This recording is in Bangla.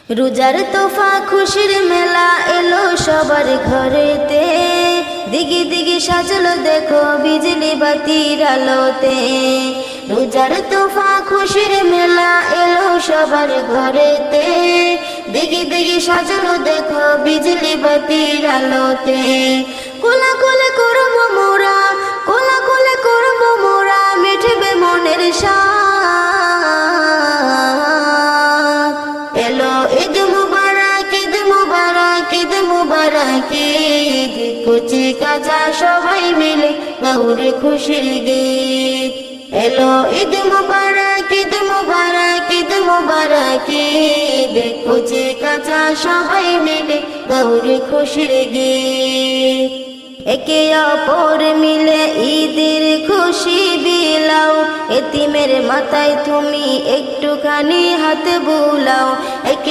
রোজার তোফা খুশির মেলা এলো সবার ঘরেতে, দিগি দিগি সাজলো দেখো বিজলি বাতির আলোতে। রোজার তোফা খুশির মেলা এলো সবার ঘরেতে, দিগি দিগি সাজলো দেখো বিজলি বাতির আলোতে। কোলা কোলে করবো মোরা, কোলা কোলে করবো মোরা, মিটবে মনের সাথ। এলো ঈদ মুবারক, ঈদ মুবারক, ঈদ মুবারক ঈদ, কুচি কাঁচা সবাই মিলে গাউরে খুশির গীত। এলো ঈদ মুবারক, ঈদ মুবারক, ঈদ মুবারক ঈদ, কুচি কাঁচা সবাই মিলে গাউরে খুশির গীত। একে অপর মিলে ঈদের খুশি বিলাও, এতিমের মাথায় তুমি একটুখানি হাত বুলাও। একে